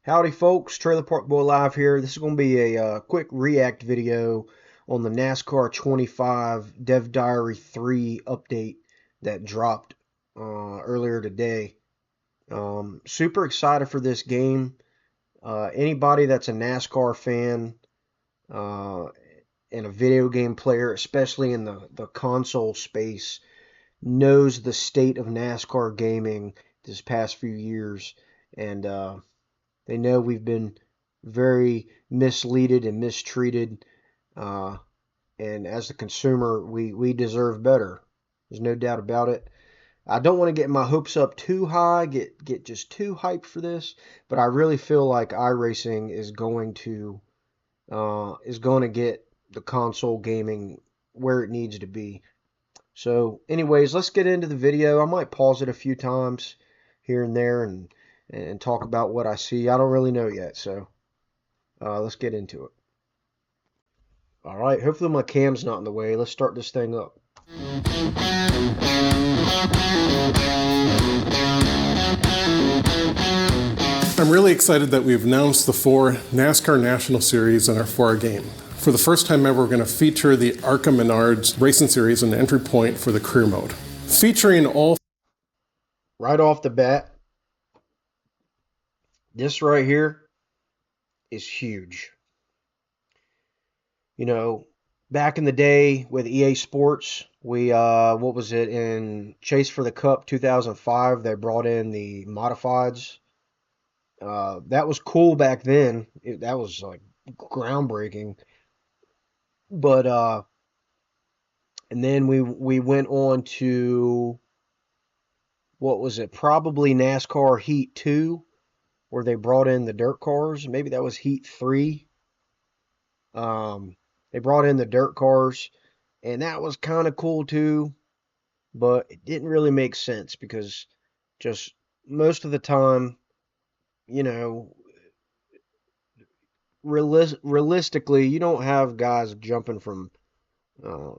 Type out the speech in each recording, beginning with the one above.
Howdy folks, Trailer Park Boy Live here. This is going to be a quick react video on the NASCAR 25 Dev Diary 3 update that dropped earlier today. Super excited for this game. Anybody that's a NASCAR fan uh, and a video game player, especially in the console space, knows the state of NASCAR gaming this past few years. And they know we've been very misleaded and mistreated. Uh, and as the consumer, we deserve better. There's no doubt about it. I don't want to get my hopes up too high, get just too hyped for this, but I really feel like iRacing is going to get the console gaming where it needs to be. So, anyways, let's get into the video. I might pause it a few times here and there and talk about what I see. I don't really know yet, so let's get into it. All right, hopefully my cam's not in the way. Let's start this thing up. I'm really excited that we've announced the 4 NASCAR National Series in our 4 game. For the first time ever, we're going to feature the ARCA Menards Racing Series and the entry point for the career mode. Featuring all... Right off the bat, this right here is huge. You know, back in the day with EA Sports, we, what was it, in Chase for the Cup 2005, they brought in the modifieds. That was cool back then. That was like groundbreaking. But and then we went on to, what was it? Probably NASCAR Heat 2, where they brought in the dirt cars. Maybe that was Heat 3. They brought in the dirt cars, and that was kind of cool too, but it didn't really make sense because just most of the time, you know, realistically, you don't have guys jumping from uh,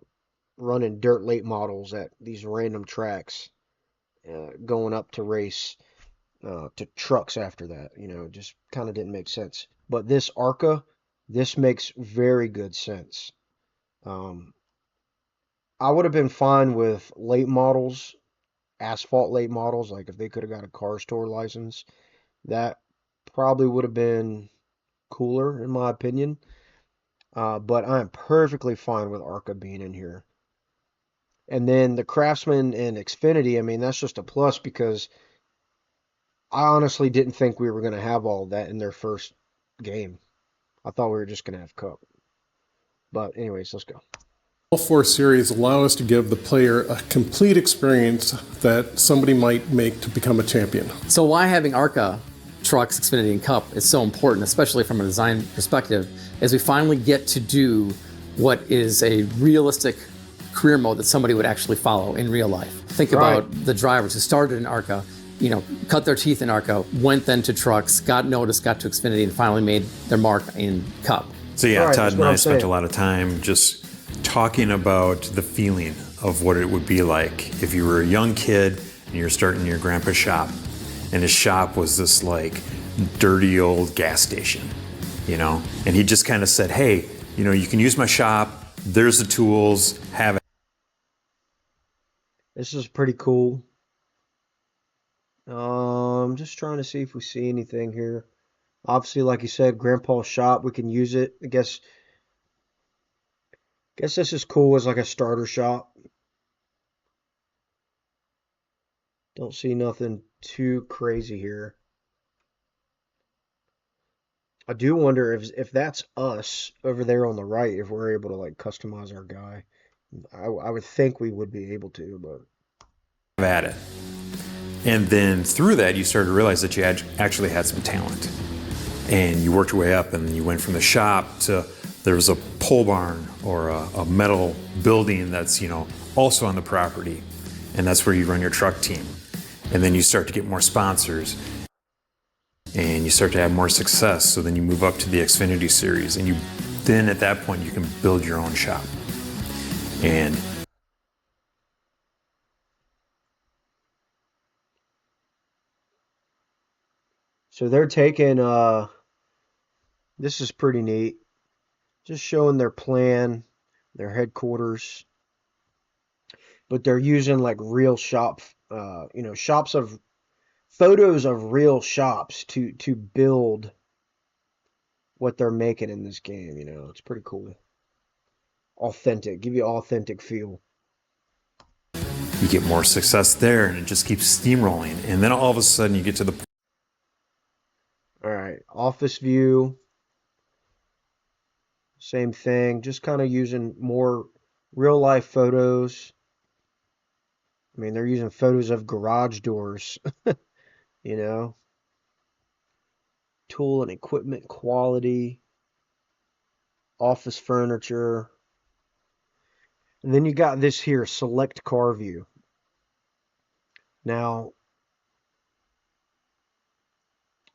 running dirt late models at these random tracks, going up to race to trucks after that. You know, just kind of didn't make sense. But this ARCA, this makes very good sense. Um, I would have been fine with late models, asphalt late models, like if they could have got a car store license. That probably would have been cooler, in my opinion. But I'm perfectly fine with ARCA being in here. And then the Craftsman and Xfinity, I mean, that's just a plus because I honestly didn't think we were going to have all that in their first game. I thought we were just going to have Cup. But anyways, let's go. All 4 series allow us to give the player a complete experience that somebody might make to become a champion. So why having ARCA trucks, Xfinity, and Cup is so important, especially from a design perspective, is we finally get to do what is a realistic career mode that somebody would actually follow in real life. Think about the drivers who started in ARCA, you know, cut their teeth in ARCA, went then to trucks, got noticed, got to Xfinity, and finally made their mark in Cup. So yeah, Todd and I spent a lot of time just talking about the feeling of what it would be like if you were a young kid and you're starting your grandpa's shop, and his shop was this like dirty old gas station, you know, and he just kind of said, hey, you know, you can use my shop, there's the tools, have it. This is pretty cool. I'm just trying to see if we see anything here. Obviously, like you said, Grandpa's shop, we can use it. I guess this is cool as like a starter shop. Don't see nothing too crazy here. I do wonder if that's us over there on the right, if we're able to like customize our guy. I would think we would be able to, but At it. And then through that, you started to realize that you actually had some talent. And you worked your way up, and you went from the shop to there was a pole barn or a metal building that's, you know, also on the property. And that's where you run your truck team. And then you start to get more sponsors. And you start to have more success. So then you move up to the Xfinity series. And then at that point, you can build your own shop. And So they're taking this is pretty neat. Just showing their plan, their headquarters, but they're using like real shop, shops of photos of real shops to build what they're making in this game. It's pretty cool. Authentic, give you authentic feel. You get more success there, and it just keeps steamrolling. And then all of a sudden, you get to the All right, office view, same thing, just kind of using more real life photos. I mean, they're using photos of garage doors, you know, tool and equipment quality, office furniture. And then you got this here, select car view. Now,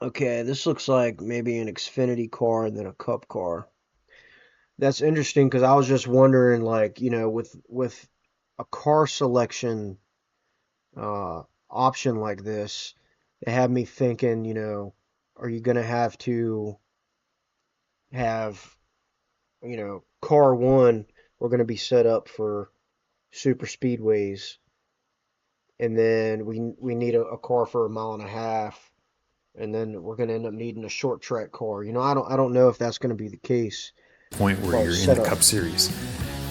okay, this looks like maybe an Xfinity car and then a Cup car. That's interesting because I was just wondering, like, with a car selection uh, option like this, it had me thinking, are you gonna have to have, car one, we're gonna be set up for super speedways, and then we need a car for a mile and a half, and then we're gonna end up needing a short track car. I don't know if that's gonna be the case point as where far you're as in the setup. Cup Series.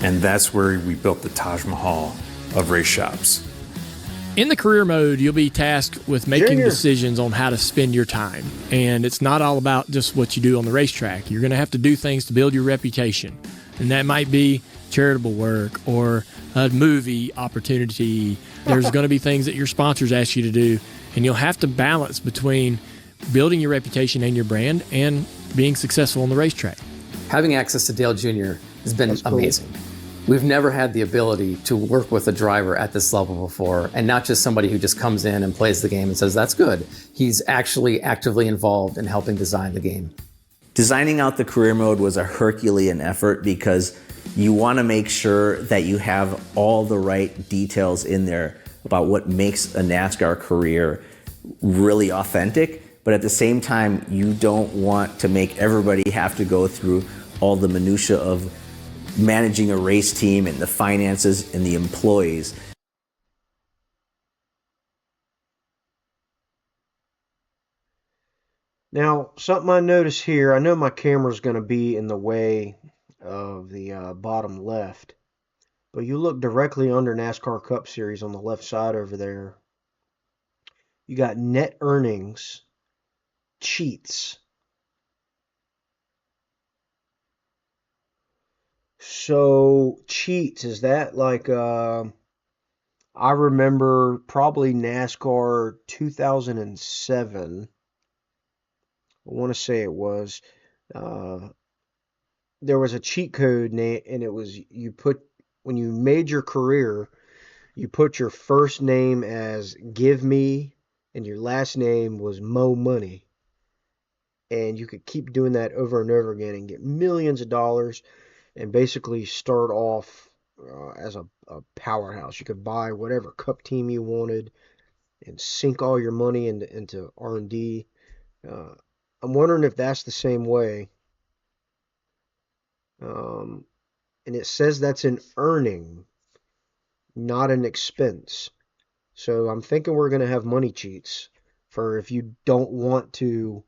And that's where we built the Taj Mahal of race shops. In the career mode, you'll be tasked with making Junior. decisions on how to spend your time. And it's not all about just what you do on the racetrack. You're going to have to do things to build your reputation. And that might be charitable work or a movie opportunity. There's going to be things that your sponsors ask you to do. And you'll have to balance between building your reputation and your brand and being successful on the racetrack. Having access to Dale Jr. has been That's cool. amazing. We've never had the ability to work with a driver at this level before, and not just somebody who just comes in and plays the game and says, that's good. He's actually actively involved in helping design the game. Designing out the career mode was a Herculean effort because you want to make sure that you have all the right details in there about what makes a NASCAR career really authentic, but at the same time, you don't want to make everybody have to go through all the minutia of managing a race team and the finances and the employees. Now, something I notice here, I know my camera's going to be in the way of the bottom left, but you look directly under NASCAR Cup Series on the left side over there. You got net earnings, cheats. So, cheats, is that like, I remember probably NASCAR 2007. I want to say it was. Uh, there was a cheat code, and it was when you made your career, you put your first name as Give Me, and your last name was Mo Money. And you could keep doing that over and over again and get millions of dollars and basically start off as a powerhouse. You could buy whatever cup team you wanted and sink all your money into R&D. Uh, I'm wondering if that's the same way. Um, and it says that's an earning, not an expense. So I'm thinking we're going to have money cheats for if you don't want to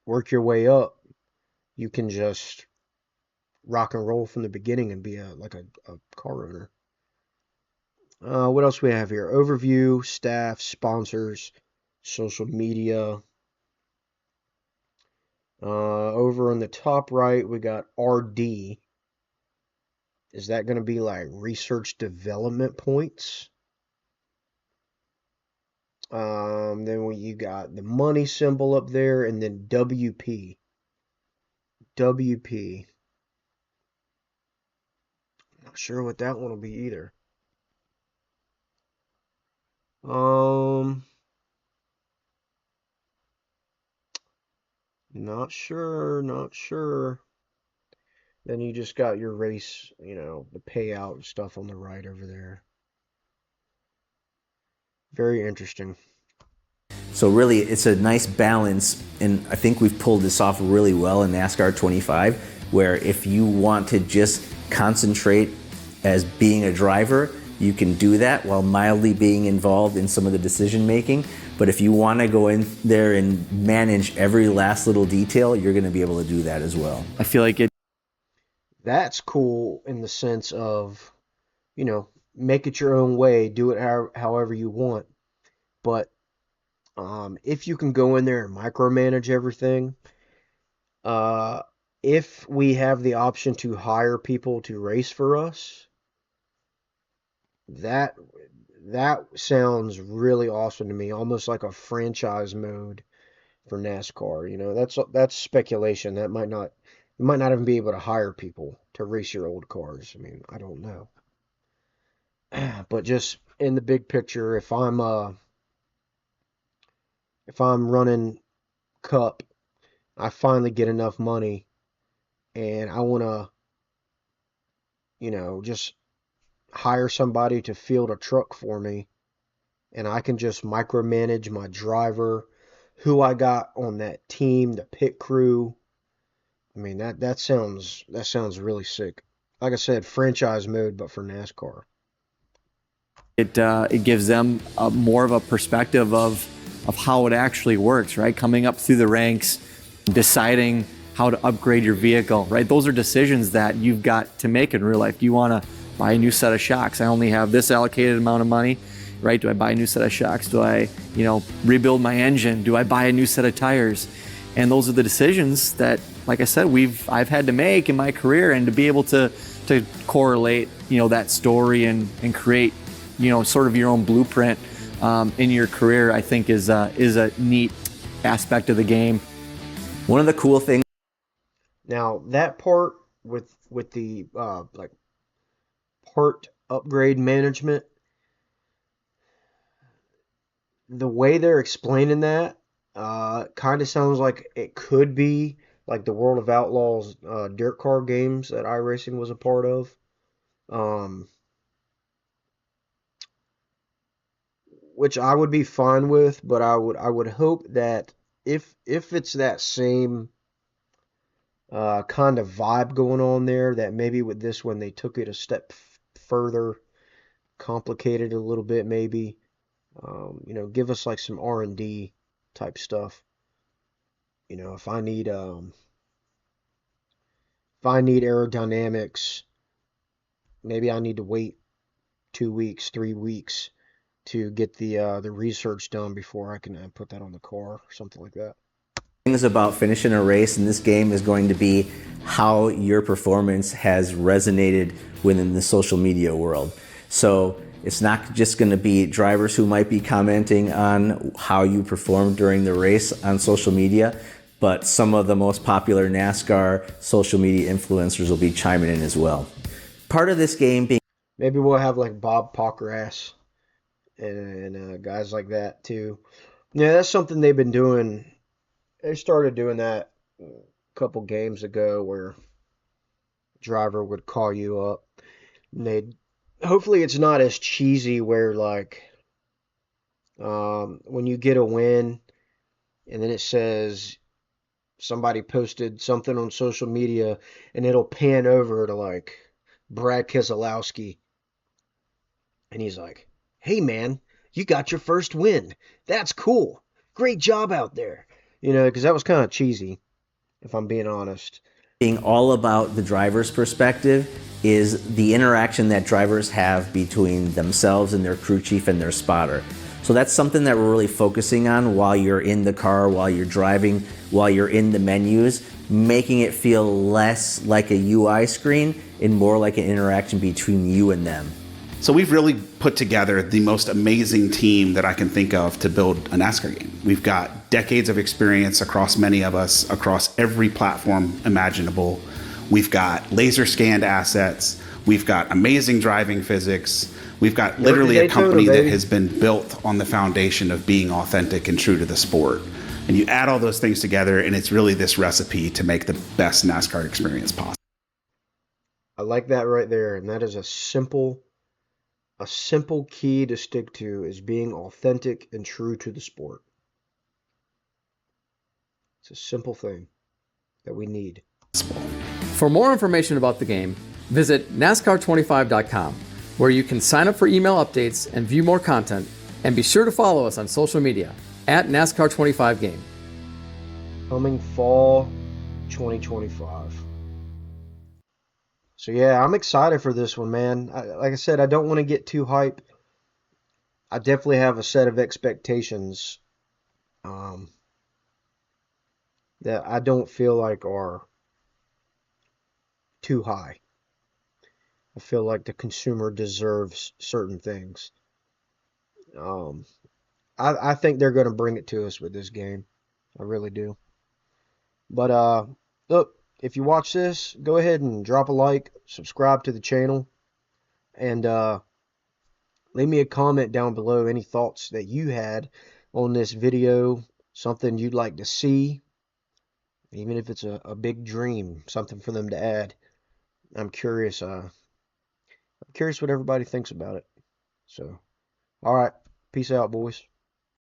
work your way up, you can just rock and roll from the beginning and be a car owner. What else we have here? Overview, staff, sponsors, social media. Over on the top right, we got RD. Is that going to be like research development points? Then you got the money symbol up there, and then WP. WP. Not sure what that one will be either. Um, not sure, not sure. Then you just got your race, the payout stuff on the right over there. Very interesting. So really, it's a nice balance, and I think we've pulled this off really well in NASCAR 25, where if you want to just concentrate as being a driver, you can do that while mildly being involved in some of the decision making. But if you want to go in there and manage every last little detail, you're going to be able to do that as well. I feel like it. That's cool in the sense of, make it your own way, do it however you want. But if you can go in there and micromanage everything, uh, if we have the option to hire people to race for us, that that sounds really awesome to me, almost like a franchise mode for NASCAR. That's speculation. That might not you might not even be able to hire people to race your old cars. I mean, I don't know. But just in the big picture, if I'm running Cup, I finally get enough money and I want to, just hire somebody to field a truck for me and I can just micromanage my driver, who I got on that team, the pit crew. I mean, that sounds really sick. Like I said, franchise mode, but for NASCAR. It gives them more of a perspective of how it actually works, right? Coming up through the ranks, deciding how to upgrade your vehicle, right? Those are decisions that you've got to make in real life. Do you want to buy a new set of shocks? I only have this allocated amount of money, right? Do I buy a new set of shocks? Do I, rebuild my engine? Do I buy a new set of tires? And those are the decisions that, like I said, I've had to make in my career, and to be able to correlate, that story and create, sort of your own blueprint in your career, I think is a neat aspect of the game. One of the cool things. Now that part with the like part upgrade management, the way they're explaining that, kind of sounds like it could be like the World of Outlaws dirt car games that iRacing was a part of. Um, which I would be fine with, but I would hope that if it's that same kind of vibe going on there, that maybe with this one they took it a step further, complicated a little bit maybe. Give us like some R&D type stuff. If I need aerodynamics, maybe I need to wait 2 weeks, 3 weeks to get the research done before I can put that on the car or something like that. Things about finishing a race in this game is going to be how your performance has resonated within the social media world. So it's not just going to be drivers who might be commenting on how you performed during the race on social media, but some of the most popular NASCAR social media influencers will be chiming in as well. Part of this game being. Maybe we'll have like Bob Pockrass and guys like that too. Yeah, that's something they've been doing. They started doing that a couple games ago, where a driver would call you up and they'd. Hopefully, it's not as cheesy where like when you get a win and then it says somebody posted something on social media and it'll pan over to like Brad Keselowski and he's like, "Hey man, you got your first win. That's cool. Great job out there." Because that was kind of cheesy, if I'm being honest. Being all about the driver's perspective is the interaction that drivers have between themselves and their crew chief and their spotter. So that's something that we're really focusing on while you're in the car, while you're driving, while you're in the menus, making it feel less like a UI screen and more like an interaction between you and them. So we've really put together the most amazing team that I can think of to build a NASCAR game. We've got decades of experience across many of us, across every platform imaginable. We've got laser scanned assets. We've got amazing driving physics. We've got literally a company that has been built on the foundation of being authentic and true to the sport. And you add all those things together, and it's really this recipe to make the best NASCAR experience possible. I like that right there, and that is a simple key to stick to, is being authentic and true to the sport. It's a simple thing that we need. For more information about the game, visit NASCAR25.com, where you can sign up for email updates and view more content, and be sure to follow us on social media at NASCAR25Game. Coming fall 2025. So yeah, I'm excited for this one, man. Like I said, I don't want to get too hype. I definitely have a set of expectations that I don't feel like are too high. I feel like the consumer deserves certain things. Um, I think they're going to bring it to us with this game. I really do. But look, if you watch this, go ahead and drop a like, subscribe to the channel, and leave me a comment down below any thoughts that you had on this video, something you'd like to see, even if it's a big dream, something for them to add. I'm curious. I'm curious what everybody thinks about it. So, all right, peace out, boys.